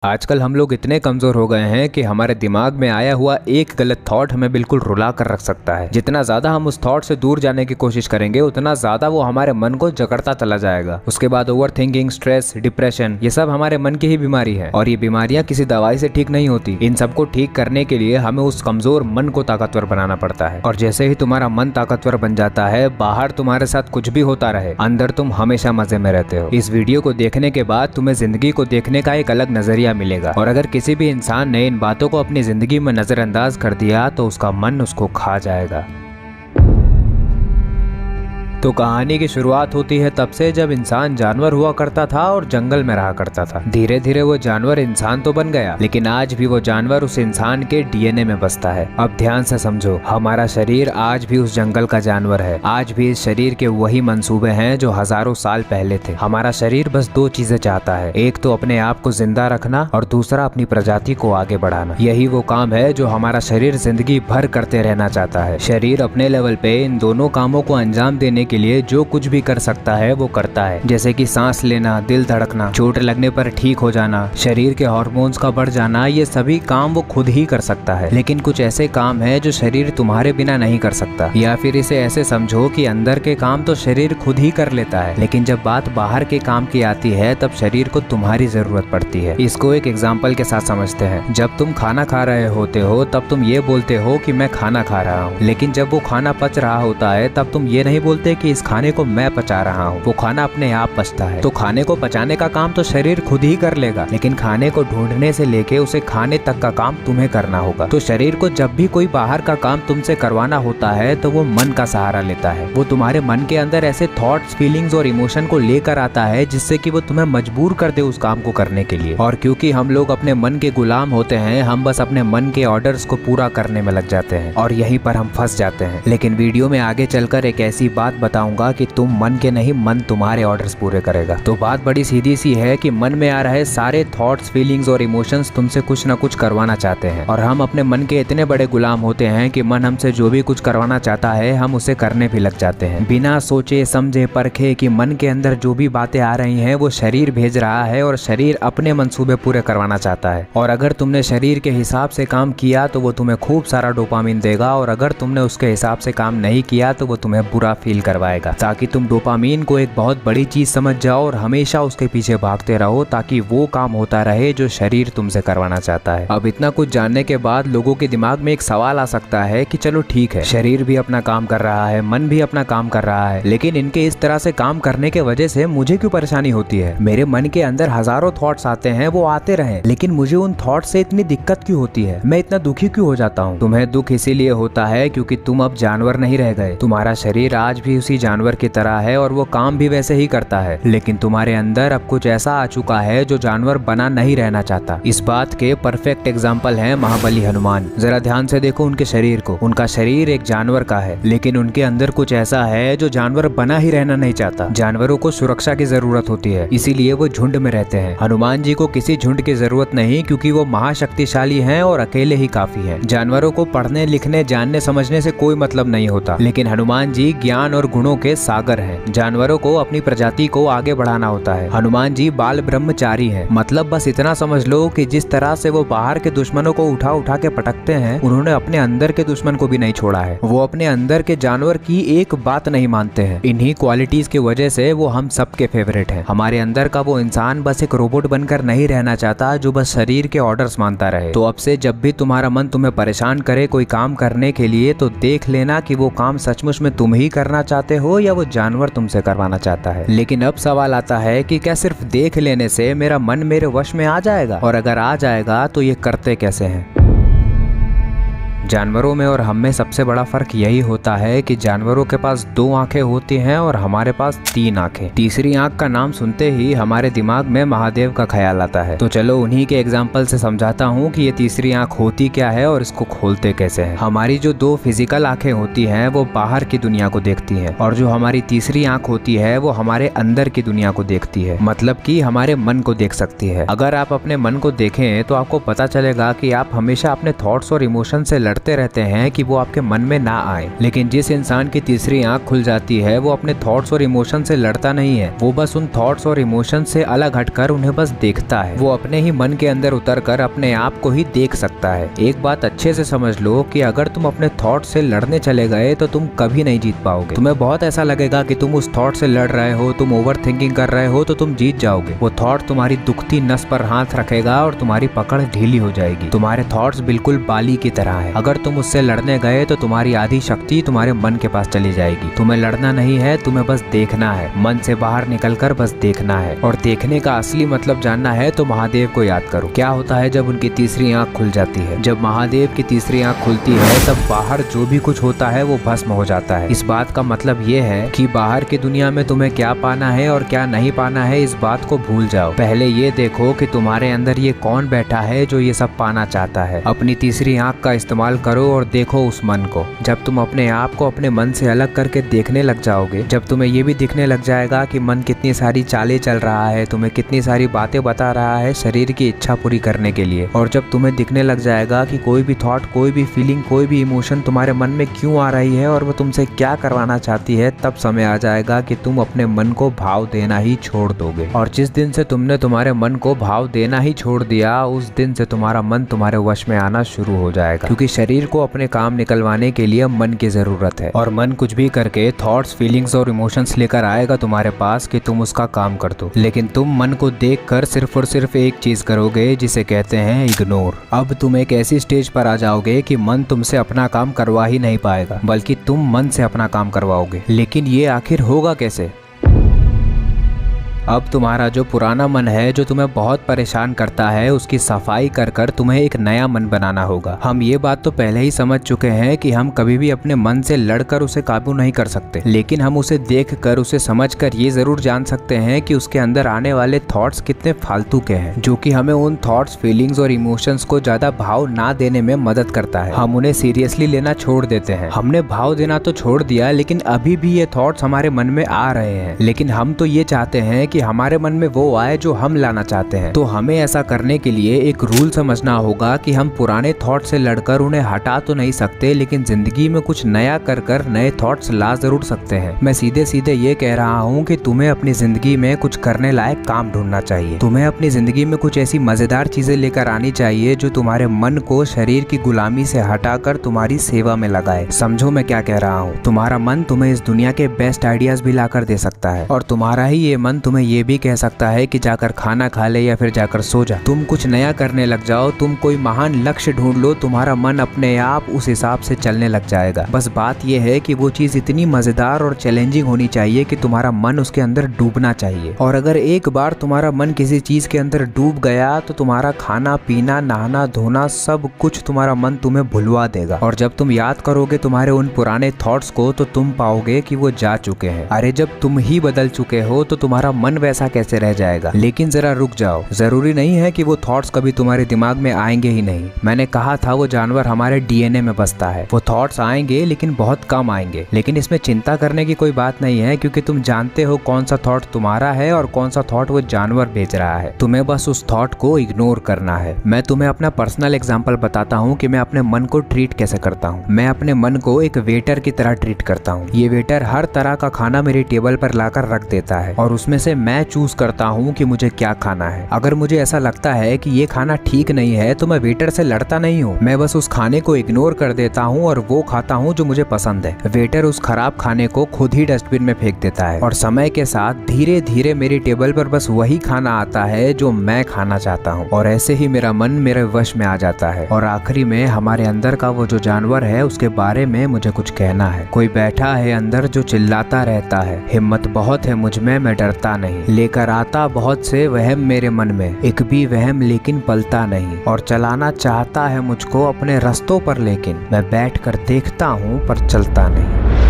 आजकल हम लोग इतने कमजोर हो गए हैं कि हमारे दिमाग में आया हुआ एक गलत थॉट हमें बिल्कुल रुला कर रख सकता है। जितना ज्यादा हम उस थॉट से दूर जाने की कोशिश करेंगे उतना ज्यादा वो हमारे मन को जकड़ता चला जाएगा। उसके बाद ओवर थिंकिंग, स्ट्रेस, डिप्रेशन, ये सब हमारे मन की ही बीमारी है और ये बीमारियां किसी दवाई से ठीक नहीं होती। इन सबको ठीक करने के लिए हमें उस कमजोर मन को ताकतवर बनाना पड़ता है। और जैसे ही तुम्हारा मन ताकतवर बन जाता है, बाहर तुम्हारे साथ कुछ भी होता रहे, अंदर तुम हमेशा मजे में रहते हो। इस वीडियो को देखने के बाद तुम्हें जिंदगी को देखने का एक अलग नजरिया मिलेगा और अगर किसी भी इंसान ने इन बातों को अपनी जिंदगी में नजरअंदाज कर दिया तो उसका मन उसको खा जाएगा। तो कहानी की शुरुआत होती है तब से जब इंसान जानवर हुआ करता था और जंगल में रहा करता था। धीरे धीरे वो जानवर इंसान तो बन गया, लेकिन आज भी वो जानवर उस इंसान के डीएनए में बसता है। अब ध्यान से समझो, हमारा शरीर आज भी उस जंगल का जानवर है। आज भी इस शरीर के वही मंसूबे हैं जो हजारों साल पहले थे। हमारा शरीर बस दो चीजें चाहता है, एक तो अपने आप को जिंदा रखना और दूसरा अपनी प्रजाति को आगे बढ़ाना। यही वो काम है जो हमारा शरीर जिंदगी भर करते रहना चाहता है। शरीर अपने लेवल पे इन दोनों कामों को अंजाम देने के लिए जो कुछ भी कर सकता है वो करता है, जैसे कि सांस लेना, दिल धड़कना, चोट लगने पर ठीक हो जाना, शरीर के हार्मोन्स का बढ़ जाना, ये सभी काम वो खुद ही कर सकता है। लेकिन कुछ ऐसे काम है जो शरीर तुम्हारे बिना नहीं कर सकता। या फिर इसे ऐसे समझो कि अंदर के काम तो शरीर खुद ही कर लेता है, लेकिन जब बात बाहर के काम की आती है तब शरीर को तुम्हारी जरूरत पड़ती है। इसको एक एग्जाम्पल के साथ समझते हैं। जब तुम खाना खा रहे होते हो तब तुम ये बोलते हो कि मैं खाना खा रहा हूँ, लेकिन जब वो खाना पच रहा होता है तब तुम ये नहीं बोलते कि इस खाने को मैं पचा रहा हूँ। वो खाना अपने आप पचता है। तो खाने को पचाने का काम तो शरीर खुद ही कर लेगा, लेकिन खाने को ढूंढने से लेके उसे खाने तक का काम तुम्हें करना होगा। तो शरीर को जब भी कोई बाहर का काम तुमसे करवाना होता है तो वो मन का सहारा लेता है। वो तुम्हारे मन के अंदर ऐसे थॉट्स, फीलिंग्स और इमोशन को लेकर आता है जिससे कि वो तुम्हें मजबूर कर दे उस काम को करने के लिए। और क्योंकि हम लोग अपने मन के गुलाम होते हैं, हम बस अपने मन के ऑर्डर्स को पूरा करने में लग जाते हैं और यहीं पर हम फंस जाते हैं। लेकिन वीडियो में आगे चलकर एक ऐसी बात बताऊंगा कि तुम मन के नहीं, मन तुम्हारे ऑर्डर्स पूरे करेगा। तो बात बड़ी सीधी सी है कि मन में आ रहे सारे थॉट्स, फीलिंग्स और इमोशंस तुमसे कुछ ना कुछ करवाना चाहते हैं और हम अपने मन के इतने बड़े गुलाम होते हैं कि मन हमसे जो भी कुछ करवाना चाहता है हम उसे करने भी लग जाते हैं, बिना सोचे समझे परखे कि मन के अंदर जो भी बातें आ रही हैं वो शरीर भेज रहा है और शरीर अपने मंसूबे पूरे करवाना चाहता है। और अगर तुमने शरीर के हिसाब से काम किया तो वो तुम्हें खूब सारा डोपामिन देगा और अगर तुमने उसके हिसाब से काम नहीं किया तो वो तुम्हें बुरा फील करवाएगा, ताकि तुम डोपामिन को एक बहुत बड़ी चीज समझ जाओ और हमेशा उसके पीछे भागते रहो ताकि वो काम होता रहे जो शरीर तुमसे करवाना चाहता है। अब इतना कुछ जानने के बाद लोगों के दिमाग में एक सवाल आ सकता है कि चलो ठीक है, शरीर भी अपना काम कर रहा है, मन भी अपना काम कर रहा है, लेकिन इनके इस तरह से काम करने के वजह से मुझे क्यों परेशानी होती है? मेरे मन के अंदर हजारों थॉट्स आते हैं, वो आते रहे, लेकिन मुझे उन थॉट से इतनी दिक्कत क्यों होती है? मैं इतना दुखी क्यों हो जाता हूँ? तुम्हें दुख इसीलिए होता है क्योंकि तुम अब जानवर नहीं रह गए। तुम्हारा शरीर आज भी उसी जानवर की तरह है और वो काम भी वैसे ही करता है, लेकिन तुम्हारे अंदर अब कुछ ऐसा आ चुका है जो जानवर बना नहीं रहना चाहता। इस बात के परफेक्ट एग्जाम्पल है महाबली हनुमान। जरा ध्यान से देखो उनके शरीर को। उनका शरीर एक जानवर का है, लेकिन उनके अंदर कुछ ऐसा है जो जानवर बना ही रहना नहीं चाहता। जानवरों को सुरक्षा की जरूरत होती है, इसीलिए वो झुंड में रहते हैं। हनुमान जी को किसी झुंड की जरूरत नहीं क्योंकि वो महाशक्तिशाली हैं और अकेले ही काफी हैं। जानवरों को पढ़ने, लिखने, जानने, समझने से कोई मतलब नहीं होता, लेकिन हनुमान जी ज्ञान और गुणों के सागर हैं। जानवरों को अपनी प्रजाति को आगे बढ़ाना होता है। हनुमान जी बाल ब्रह्मचारी हैं। मतलब बस इतना समझ लो कि जिस तरह से वो बाहर के दुश्मनों को उठा उठा के पटकते हैं, उन्होंने अपने अंदर के दुश्मन को भी नहीं छोड़ा है। वो अपने अंदर के जानवर की एक बात नहीं मानते हैं। इन्हीं क्वालिटीज की वजह से वो हम सबके फेवरेट हैं। हमारे अंदर का वो इंसान बस एक रोबोट बनकर नहीं रहना चाहता जो बस शरीर के ऑर्डर्स मानता रहे। तो अब से जब भी तुम्हारा मन तुम्हें परेशान करे कोई काम करने के लिए, तो देख लेना कि वो काम सचमुच में तुम ही करना चाहते हो या वो जानवर तुमसे करवाना चाहता है। लेकिन अब सवाल आता है कि क्या सिर्फ देख लेने से मेरा मन मेरे वश में आ जाएगा? और अगर आ जाएगा तो ये करते कैसे हैं? जानवरों में और हम में सबसे बड़ा फर्क यही होता है कि जानवरों के पास 2 आंखें होती हैं और हमारे पास 3 आंखें। तीसरी आंख का नाम सुनते ही हमारे दिमाग में महादेव का ख्याल आता है। तो चलो उन्हीं के एग्जाम्पल से समझाता हूँ कि ये तीसरी आंख होती क्या है और इसको खोलते कैसे है। हमारी जो 2 फिजिकल आंखें होती हैं वो बाहर की दुनिया को देखती हैं और जो हमारी तीसरी आंख होती है वो हमारे अंदर की दुनिया को देखती है, मतलब कि हमारे मन को देख सकती है। अगर आप अपने मन को देखें तो आपको पता चलेगा कि आप हमेशा अपने थॉट्स और इमोशन से लड़ते रहते हैं कि वो आपके मन में ना आए। लेकिन जिस इंसान की तीसरी आंख खुल जाती है वो अपने थॉट्स और इमोशन से लड़ता नहीं है, वो बस उन थॉट्स और इमोशन से अलग हटकर उन्हें बस देखता है। वो अपने ही मन के अंदर उतरकर अपने आप को ही देख सकता है। एक बात अच्छे से समझ लो कि अगर तुम अपने थॉट से लड़ने चले गए तो तुम कभी नहीं जीत पाओगे। तुम्हें बहुत ऐसा लगेगा कि तुम उस थॉट से लड़ रहे हो, तुम ओवर थिंकिंग कर रहे हो तो तुम जीत जाओगे। वो थॉट तुम्हारी दुखती नस पर हाथ रखेगा और तुम्हारी पकड़ ढीली हो जाएगी। तुम्हारे थॉट्स बिल्कुल बाली की तरह है, अगर तुम उससे लड़ने गए तो तुम्हारी आधी शक्ति तुम्हारे मन के पास चली जाएगी। तुम्हें लड़ना नहीं है, तुम्हें बस देखना है, मन से बाहर निकलकर बस देखना है। और देखने का असली मतलब जानना है तो महादेव को याद करो। क्या होता है जब उनकी तीसरी आंख खुल जाती है? जब महादेव की तीसरी आंख खुलती है तब बाहर जो भी कुछ होता है वो भस्म हो जाता है। इस बात का मतलब ये है कि बाहर की दुनिया में तुम्हें क्या पाना है और क्या नहीं पाना है इस बात को भूल जाओ। पहले ये देखो कि तुम्हारे अंदर ये कौन बैठा है जो ये सब पाना चाहता है। अपनी तीसरी आंख का इस्तेमाल करो और देखो उस मन को। जब तुम अपने आप को अपने मन से अलग करके देखने लग जाओगे, जब तुम्हें ये भी दिखने लग जाएगा कि मन कितनी सारी चालें चल रहा है, तुम्हें कितनी सारी बातें बता रहा है शरीर की इच्छा पूरी करने के लिए, और जब तुम्हें दिखने लग जाएगा कि कोई भी थॉट, कोई भी फीलिंग, कोई भी इमोशन तुम्हारे मन में क्यों आ रही है और वो तुमसे क्या करवाना चाहती है, तब समय आ जाएगा कि तुम अपने मन को भाव देना ही छोड़ दोगे। और जिस दिन से तुमने तुम्हारे मन को भाव देना ही छोड़ दिया, उस दिन से तुम्हारा मन तुम्हारे वश में आना शुरू हो जाएगा। क्योंकि शरीर को अपने काम निकलवाने के लिए मन की जरूरत है, और मन कुछ भी करके थॉट्स, फीलिंग्स और इमोशंस लेकर आएगा तुम्हारे पास कि तुम उसका काम कर दो। लेकिन तुम मन को देखकर सिर्फ और सिर्फ एक चीज करोगे जिसे कहते हैं इग्नोर। अब तुम एक ऐसी स्टेज पर आ जाओगे कि मन तुमसे अपना काम करवा ही नहीं पाएगा, बल्कि तुम मन से अपना काम करवाओगे। लेकिन ये आखिर होगा कैसे? अब तुम्हारा जो पुराना मन है जो तुम्हें बहुत परेशान करता है, उसकी सफाई कर कर तुम्हें एक नया मन बनाना होगा। हम ये बात तो पहले ही समझ चुके हैं कि हम कभी भी अपने मन से लड़कर उसे काबू नहीं कर सकते, लेकिन हम उसे देख कर, उसे समझ कर ये जरूर जान सकते हैं कि उसके अंदर आने वाले थॉट्स कितने फालतू के हैं, जो कि हमें उन थॉट्स, फीलिंग्स और इमोशंस को ज्यादा भाव ना देने में मदद करता है। हम उन्हें सीरियसली लेना छोड़ देते हैं। हमने भाव देना तो छोड़ दिया, लेकिन अभी भी ये थॉट्स हमारे मन में आ रहे हैं। लेकिन हम तो ये चाहते हैं कि हमारे मन में वो आए जो हम लाना चाहते हैं। तो हमें ऐसा करने के लिए एक रूल समझना होगा कि हम पुराने थॉट से लड़कर उन्हें हटा तो नहीं सकते, लेकिन जिंदगी में कुछ नया कर कर नए थॉट्स ला जरूर सकते हैं। मैं सीधे सीधे ये कह रहा हूँ कि तुम्हें अपनी जिंदगी में कुछ करने लायक काम ढूंढना चाहिए। तुम्हें अपनी जिंदगी में कुछ ऐसी मजेदार चीजें लेकर आनी चाहिए जो तुम्हारे मन को शरीर की गुलामी से हटाकर तुम्हारी सेवा में लगाए। समझो मैं क्या कह रहा हूँ। तुम्हारा मन तुम्हें इस दुनिया के बेस्ट आइडियाज भी लाकर दे सकता है, और तुम्हारा ही ये मन तुम्हें ये भी कह सकता है कि जाकर खाना खा ले या फिर जाकर सो जा। तुम कुछ नया करने लग जाओ, तुम कोई महान लक्ष्य ढूंढ लो, तुम्हारा मन अपने आप उस हिसाब से चलने लग जाएगा। बस बात यह है कि वो चीज इतनी मजेदार और चैलेंजिंग होनी चाहिए कि तुम्हारा मन उसके अंदर डूबना चाहिए। और अगर एक बार तुम्हारा मन किसी चीज के अंदर डूब गया तो तुम्हारा खाना पीना, नहाना धोना, सब कुछ तुम्हारा मन तुम्हें भुलवा देगा। और जब तुम याद करोगे तुम्हारे उन पुराने थॉट्स को तो तुम पाओगे कि वो जा चुके हैं। अरे जब तुम ही बदल चुके हो तो तुम्हारा मन वैसा कैसे रह जाएगा? लेकिन जरा रुक जाओ, जरूरी नहीं है कि वो थॉट्स कभी तुम्हारे दिमाग में आएंगे ही नहीं। मैंने कहा था वो जानवर हमारे डीएनए में बसता है। वो थॉट्स आएंगे लेकिन बहुत कम आएंगे। लेकिन इसमें चिंता करने की कोई बात नहीं है, क्योंकि तुम जानते हो कौन सा थॉट तुम्हारा है और कौन सा थॉट वो जानवर भेज रहा है। तुम्हें बस उस थॉट को इग्नोर करना है। मैं तुम्हें अपना पर्सनल एग्जाम्पल बताता हूँ कि मैं अपने मन को ट्रीट कैसे करता हूँ। मैं अपने मन को एक वेटर की तरह ट्रीट करता हूँ। ये वेटर हर तरह का खाना मेरी टेबल पर लाकर रख देता है और उसमें से मैं चूज करता हूँ कि मुझे क्या खाना है। अगर मुझे ऐसा लगता है कि ये खाना ठीक नहीं है तो मैं वेटर से लड़ता नहीं हूँ, मैं बस उस खाने को इग्नोर कर देता हूँ और वो खाता हूँ जो मुझे पसंद है। वेटर उस खराब खाने को खुद ही डस्टबिन में फेंक देता है और समय के साथ धीरे धीरे मेरी टेबल पर बस वही खाना आता है जो मैं खाना चाहता हूँ, और ऐसे ही मेरा मन मेरे वश में आ जाता है। और आखिरी में हमारे अंदर का वो जो जानवर है उसके बारे में मुझे कुछ कहना है। कोई बैठा है अंदर जो चिल्लाता रहता है, हिम्मत बहुत है मुझ में, मैं डरता नहीं, लेकर आता बहुत से वहम मेरे मन में, एक भी वहम लेकिन पलता नहीं, और चलाना चाहता है मुझको अपने रास्तों पर, लेकिन मैं बैठकर देखता हूँ पर चलता नहीं।